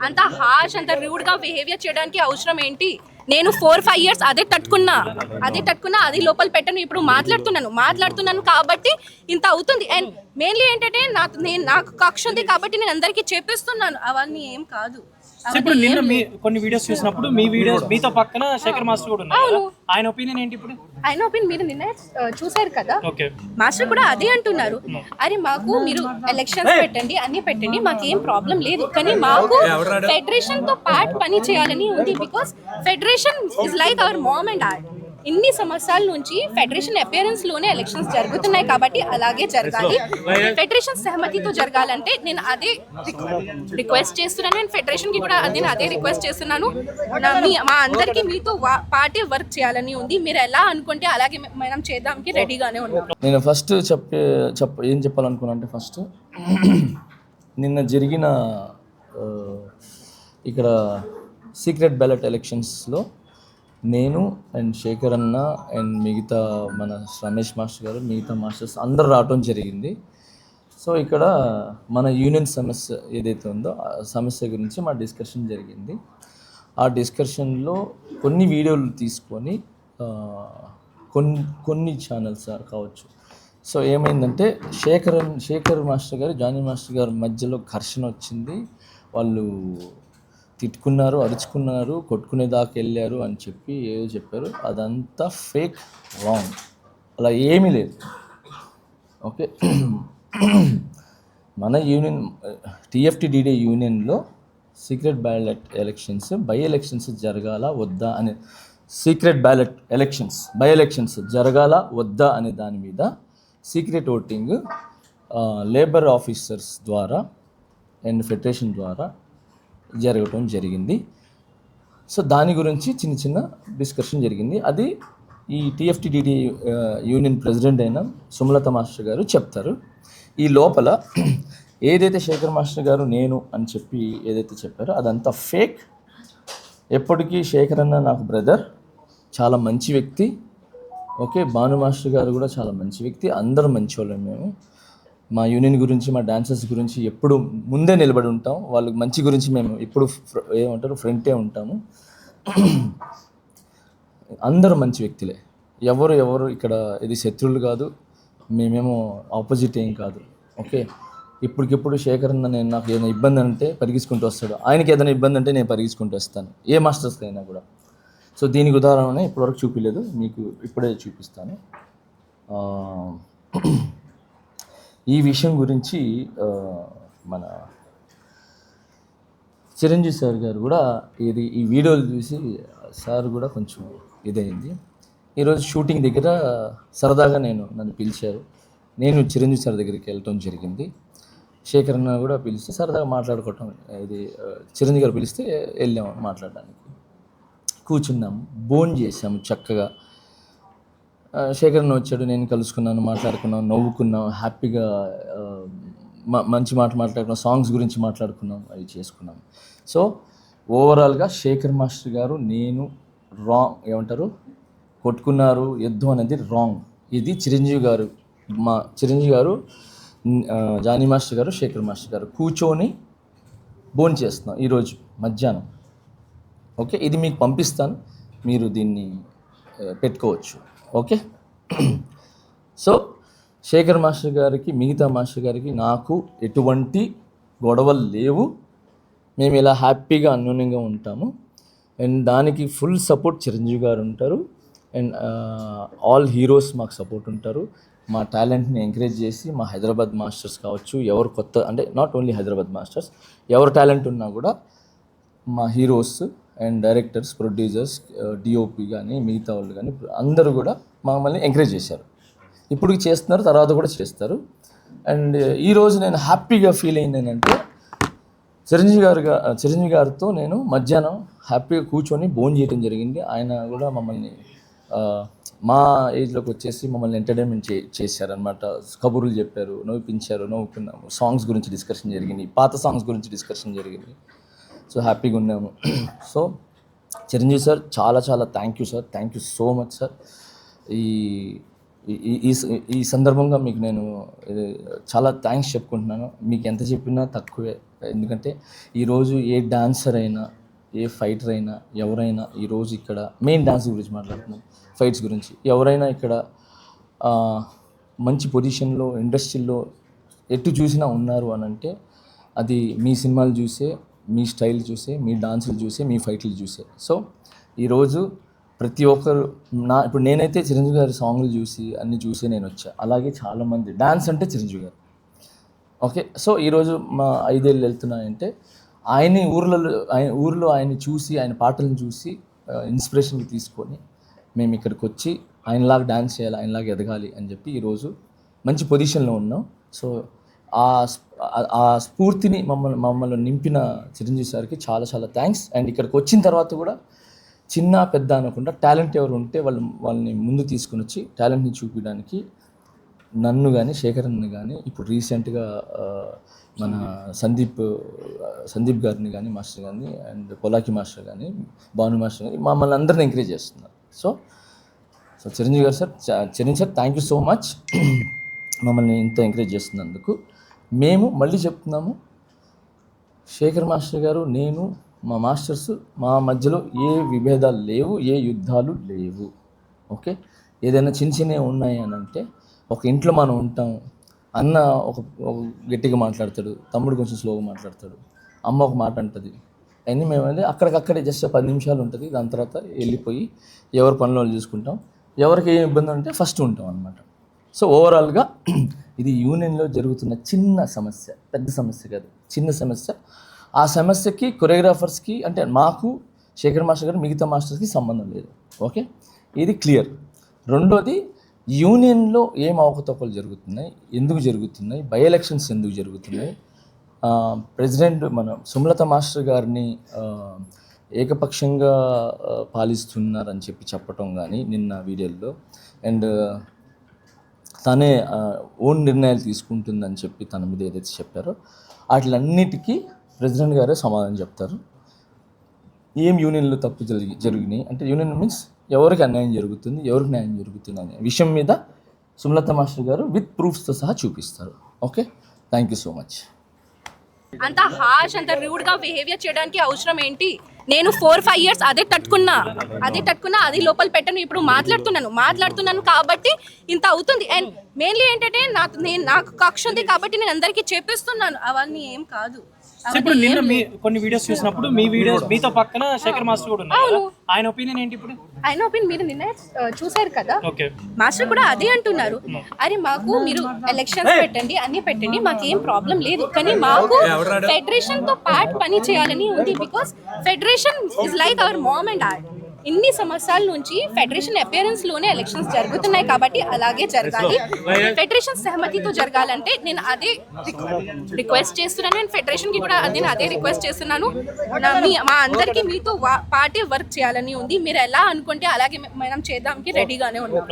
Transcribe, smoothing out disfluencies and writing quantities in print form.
అంత హార్ష్ అంత రూడ్ గా బిహేవియర్ చేయడానికి అవసరం ఏంటి? నేను 4-5 years అదే తట్టుకున్నా అది లోపల పెట్టను. ఇప్పుడు మాట్లాడుతున్నాను కాబట్టి ఇంత అవుతుంది. అండ్ మెయిన్లీ ఏంటంటే నాకు కక్ష ఉంది కాబట్టి నేను అందరికీ చెప్పిస్తున్నాను, అవన్నీ ఏం కాదు. ఇప్పుడు నిన్న కొన్ని వీడియోస్ చూసినప్పుడు మీ వీడియోస్ మీతో పక్కన శేఖర్ మాస్టర్ కూడా ఉన్నారు. ఆయన ఒపీనియన్ ఏంటి? ఇప్పుడు ఆయన ఒపీనియన్ మీరు నిన్న చూసారు కదా, మాస్టర్ కూడా అదే అంటున్నారు. అరే మాకు మీరు ఎలక్షన్స్ పెట్టండి, అన్ని పెట్టండి, మాకేం ప్రాబ్లం లేదు, కానీ మాకు ఫెడరేషన్ తో పాటు పని చేయాలని ఉంది. Because federation is like our mom and dad. ఇన్ని సంవత్సరాల నుంచి ఫెడరేషన్ అపియరెన్స్ లోనే ఎలక్షన్స్ జరుగుతున్నాయి కాబట్టి అలాగే జరగాలి. ఫెడరేషన్ సహమతితో జరగాలంటే నేను అదే రిక్వెస్ట్ చేస్తున్నాను. అండ్ ఫెడరేషన్ కి కూడా నేను అదే రిక్వెస్ట్ చేస్తున్నాను. మా అందరికి మీతో పార్టీ వర్క్ చేయాలని ఉంది. మీరు ఎలా అనుకుంటే అలాగే మనం చేద్దానికి రెడీగానే ఉన్నాం. నేను ఫస్ట్ ఏం చెప్పాలనుకున్నా అంటే, ఫస్ట్ నిన్న జరిగిన ఇక్కడ సీక్రెట్ బ్యాలెట్ ఎలక్షన్స్లో నేను అండ్ శేఖర్ అన్న అండ్ మిగతా మన రమేష్ మాస్టర్ గారు, మిగతా మాస్టర్స్ అందరు రావటం జరిగింది. సో ఇక్కడ మన యూనియన్ సమస్య ఏదైతే ఉందో ఆ సమస్య గురించి మా డిస్కషన్ జరిగింది. ఆ డిస్కషన్లో కొన్ని వీడియోలు తీసుకొని కొన్ని ఛానల్స్ కావచ్చు. సో ఏమైందంటే శేఖర్ మాస్టర్ గారు, జానీ మాస్టర్ గారి మధ్యలో ఘర్షణ వచ్చింది. వాళ్ళు తిట్టుకున్నారు, అరుచుకున్నారు, కొట్టుకునేదాకా వెళ్ళారు అని చెప్పి ఏదో చెప్పారు. అదంతా ఫేక్, రాంగ్. అలా ఏమీ లేదు. ఓకే, మన యూనియన్ TFTDD యూనియన్లో secret ballot elections, by elections జరగాల వద్దా అనే secret ballot elections, by elections జరగాల వద్దా అనే దాని మీద సీక్రెట్ ఓటింగ్ లేబర్ ఆఫీసర్స్ ద్వారా అండ్ ఫెడరేషన్ ద్వారా జరగటం జరిగింది. సో దాని గురించి చిన్న డిస్కషన్ జరిగింది. అది ఈ TFTDD యూనియన్ ప్రెసిడెంట్ అయిన సుమలత మాస్టర్ గారు చెప్తారు. ఈ లోపల ఏదైతే శేఖర్ మాస్టర్ గారు నేను అని చెప్పి ఏదైతే చెప్పారో అదంతా ఫేక్. ఎప్పటికీ శేఖర్ అన్న నాకు బ్రదర్, చాలా మంచి వ్యక్తి. ఓకే, భాను మాస్టర్ గారు కూడా చాలా మంచి వ్యక్తి. అందరూ మంచి వాళ్ళం. మేము మా యూనియన్ గురించి, మా డాన్సర్స్ గురించి ఎప్పుడు ముందే నిలబడి ఉంటాం. వాళ్ళ మంచి గురించి మేము ఎప్పుడు ఏమంటారు ఫ్రంటే ఉంటాము. అందరూ మంచి వ్యక్తులే. ఎవరు ఇక్కడ ఇది శత్రువులు కాదు, మేమేమో ఆపోజిట్ ఏం కాదు. ఓకే, ఇప్పటికిప్పుడు శేఖర్ అన్న నాకు ఏదైనా ఇబ్బంది అంటే పరిగించుకుంటూ వస్తాడు, ఆయనకి ఏదైనా ఇబ్బంది అంటే నేను పరిగించుకుంటూ వస్తాను, ఏ మాస్టర్స్కి అయినా కూడా. సో దీనికి ఉదాహరణ ఇప్పటివరకు చూపించలేదు, మీకు ఇప్పుడే చూపిస్తాను. ఈ విషయం గురించి మన చిరంజీవి సార్ గారు కూడా ఈ వీడియోలు చూసి సార్ కూడా కొంచెం ఇదైంది. ఈరోజు షూటింగ్ దగ్గర సరదాగా నన్ను పిలిచారు. నేను చిరంజీవి సార్ దగ్గరికి వెళ్ళటం జరిగింది. శేఖర్ అన్న కూడా పిలిస్తే సరదాగా మాట్లాడుకోవటం, చిరంజీవి గారు పిలిస్తే వెళ్ళాము మాట్లాడడానికి. కూర్చున్నాము, భోజనం చేసాము చక్కగా. శేఖర్ వచ్చాడు, నేను కలుసుకున్నాను, మాట్లాడుకున్నాం, నవ్వుకున్నాం, హ్యాపీగా మంచి మాట్లాడుకున్నాం, సాంగ్స్ గురించి మాట్లాడుకున్నాం, అవి చేసుకున్నాం. సో ఓవరాల్గా శేఖర్ మాస్టర్ గారు నేను ఏమంటారు కొట్టుకున్నారు, యుద్ధం అనేది రాంగ్. ఇది చిరంజీవి గారు జానీ మాస్టర్ గారు, శేఖర్ మాస్టర్ గారు కూర్చొని భోజనం చేస్తున్నాం ఈరోజు మధ్యాహ్నం. ఓకే, ఇది మీకు పంపిస్తాను, మీరు దీన్ని పెట్టుకోవచ్చు. ఓకే, సో శేఖర్ మాస్టర్ గారికి, మిగతా మాస్టర్ గారికి నాకు ఎటువంటి గొడవలు లేవు. మేము ఇలా హ్యాపీగా అన్యోన్యంగా ఉంటాము. అండ్ దానికి ఫుల్ సపోర్ట్ చిరంజీవి గారు ఉంటారు. అండ్ ఆల్ హీరోస్ మాకు సపోర్ట్ ఉంటారు. మా టాలెంట్ని ఎంకరేజ్ చేసి మా హైదరాబాద్ మాస్టర్స్ కావచ్చు, ఎవరు కొత్త అంటే నాట్ ఓన్లీ హైదరాబాద్ మాస్టర్స్, ఎవరు టాలెంట్ ఉన్నా కూడా మా heroes and directors, producers, DOP కానీ మిగతా వాళ్ళు కానీ అందరూ కూడా మమ్మల్ని ఎంకరేజ్ చేశారు. ఇప్పుడు చేస్తున్నారు, తర్వాత కూడా చేస్తారు. అండ్ ఈరోజు నేను హ్యాపీగా ఫీల్ అయింది ఏంటంటే, చిరంజీవి గారితో నేను మధ్యాహ్నం హ్యాపీగా కూర్చొని భోజనం చేయడం జరిగింది. ఆయన కూడా మమ్మల్ని మా ఏజ్లోకి వచ్చేసి మమ్మల్ని ఎంటర్టైన్మెంట్ చేశారనమాట. కబుర్లు చెప్పారు, నవ్విపించారు, నవ్వుకున్నాము, సాంగ్స్ గురించి డిస్కషన్ జరిగింది, పాత సాంగ్స్ గురించి డిస్కషన్ జరిగింది. సో హ్యాపీగా ఉన్నాము. సో చిరంజీవి సార్ చాలా thank you sir, thank you so much sir. ఈ సందర్భంగా మీకు నేను చాలా థ్యాంక్స్ చెప్పుకుంటున్నాను. మీకు ఎంత చెప్పినా తక్కువే. ఎందుకంటే ఈరోజు ఏ డాన్సర్ అయినా, ఏ ఫైటర్ అయినా, ఎవరైనా ఈరోజు ఇక్కడ మెయిన్ డాన్స్ గురించి మాట్లాడుతున్నాం, ఫైట్స్ గురించి ఎవరైనా ఇక్కడ మంచి పొజిషన్లో ఇండస్ట్రీలో ఎటు చూసినా ఉన్నారు అని అంటే అది మీ సినిమాలు చూసే, మీ స్టైల్ చూసే, మీ డాన్సులు చూసే, మీ ఫైట్లు చూసే. సో ఈరోజు ప్రతి ఒక్కరు ఇప్పుడు నేనైతే చిరంజీవి గారి సాంగ్లు చూసి అన్నీ చూసి నేను వచ్చా. అలాగే చాలామంది డాన్స్ అంటే చిరంజీవి గారు. ఓకే, సో ఈరోజు మా 5 ఏళ్ళు వెళ్తున్నాయంటే ఊర్లో ఆయన్ని చూసి, ఆయన పాటలను చూసి ఇన్స్పిరేషన్కి తీసుకొని మేము ఇక్కడికి వచ్చి ఆయనలాగా డాన్స్ చేయాలి, ఆయనలాగా ఎదగాలి అని చెప్పి ఈరోజు మంచి పొజిషన్లో ఉన్నాం. సో ఆ స్ఫూర్తిని మమ్మల్ని నింపిన చిరంజీవి సార్కి చాలా చాలా థ్యాంక్స్. అండ్ ఇక్కడికి వచ్చిన తర్వాత కూడా చిన్న పెద్ద అనకుండా టాలెంట్ ఎవరు ఉంటే వాళ్ళని ముందు తీసుకుని వచ్చి టాలెంట్ని చూపించడానికి నన్ను కానీ, శేఖరన్ని కానీ, ఇప్పుడు రీసెంట్గా మన సందీప్ గారిని కానీ, మాస్టర్ కానీ, అండ్ పొలాకి మాస్టర్ కానీ, భాను మాస్టర్ కానీ మమ్మల్ని అందరిని ఎంకరేజ్ చేస్తున్నారు. సో చిరంజీవి గారు sir, Chiranjeevi sir thank you so much మమ్మల్ని ఇంత ఎంకరేజ్ చేస్తున్నందుకు. మేము మళ్ళీ చెప్తున్నాము, శేఖర్ మాస్టర్ గారు, నేను, మా మాస్టర్స్, మా మధ్యలో ఏ విభేదాలు లేవు, ఏ యుద్ధాలు లేవు. ఓకే, ఏదైనా చిన్నవి ఉన్నాయి అని అంటే ఒక ఇంట్లో మనం ఉంటాం, అన్న ఒక గట్టిగా మాట్లాడతాడు, తమ్ముడు కొంచెం స్లోగా మాట్లాడతాడు, అమ్మ ఒక మాట అంటుంది, అన్నీ మేమైతే అక్కడికక్కడే జస్ట్ 10 నిమిషాలు ఉంటుంది. దాని తర్వాత వెళ్ళిపోయి ఎవరి పనులు వాళ్ళు చూసుకుంటాం. ఎవరికి ఏ ఇబ్బంది ఉంటే ఫస్ట్ ఉంటాం అనమాట. సో ఓవరాల్గా ఇది యూనియన్లో జరుగుతున్న చిన్న సమస్య, పెద్ద సమస్య కాదు, చిన్న సమస్య. ఆ సమస్యకి కొరియోగ్రాఫర్స్కి అంటే మాకు, శేఖర్ మాస్టర్ గారు, మిగతా మాస్టర్స్కి సంబంధం లేదు. ఓకే, ఇది క్లియర్. రెండోది, యూనియన్లో ఏం అవకతవకలు జరుగుతున్నాయి, ఎందుకు జరుగుతున్నాయి, బై ఎలక్షన్స్ ఎందుకు జరుగుతున్నాయి, ప్రెసిడెంట్ మన సుమలత మాస్టర్ గారిని ఏకపక్షంగా పాలిస్తున్నారని చెప్పటం కానీ నిన్న వీడియోలో, అండ్ తనే ఓన్ నిర్ణయాలు తీసుకుంటుందని చెప్పి తన మీద ఏదైతే చెప్పారో వాటిలన్నిటికీ ప్రెసిడెంట్ గారే సమాధానం చెప్తారు. ఏం యూనియన్లో తప్పు జరిగినాయి అంటే, యూనియన్ మీన్స్ ఎవరికి అన్యాయం జరుగుతుంది, ఎవరికి న్యాయం జరుగుతుంది అనే విషయం మీద సుమలత మాస్టర్ గారు విత్ ప్రూఫ్స్తో సహా చూపిస్తారు. Okay, thank you so much. అంత హార్ష్, అంత రూడ్గా బిహేవియర్ చేయడానికి అవసరం ఏంటి? నేను 4-5 years అదే తట్టుకున్నా, అది లోపల పెట్టను. ఇప్పుడు మాట్లాడుతున్నాను కాబట్టి ఇంత అవుతుంది. అండ్ మెయిన్లీ ఏంటంటే నాకు కక్ష ఉంది కాబట్టి నేను అందరికీ చెప్పిస్తున్నాను, అవన్నీ ఏం కాదు. ఇప్పుడు నిన్న కొన్ని వీడియోస్ చూసినప్పుడు మీతో పక్కన శేఖర్ మాస్టర్ కూడా ఉన్నారు. ఆయన ఒపీనియన్ ఏంటి? ఇప్పుడు ఆయన ఒపీనియన్ మీరు నిన్న చూసారు కదా, మాస్టర్ కూడా అదే అంటున్నారు. అరే మాకు మీరు ఎలక్షన్స్ పెట్టండి, అన్ని పెట్టండి, మాకేం ప్రాబ్లం లేదు, కానీ మాకు ఫెడరేషన్ తో పాటు పని చేయాలని ఉంది. Because federation is like our mom and dad. ఇన్ని సంవత్సరాల నుంచి ఫెడరేషన్ అపియరెన్స్ లోనే ఎలక్షన్స్ జరుగుతున్నాయి కాబట్టి అలాగే జరగాలి. ఫెడరేషన్ సహమతితో జరగాలంటే నేను అదే రిక్వెస్ట్ చేస్తున్నాను. అండ్ ఫెడరేషన్ కి కూడా నేను అదే రిక్వెస్ట్ చేస్తున్నాను. మా అందరికి మీతో పార్టీ వర్క్ చేయాలని ఉంది. మీరు ఎలా అనుకుంటే అలాగే మనం చేద్దాంకి రెడీగానే ఉన్నాం.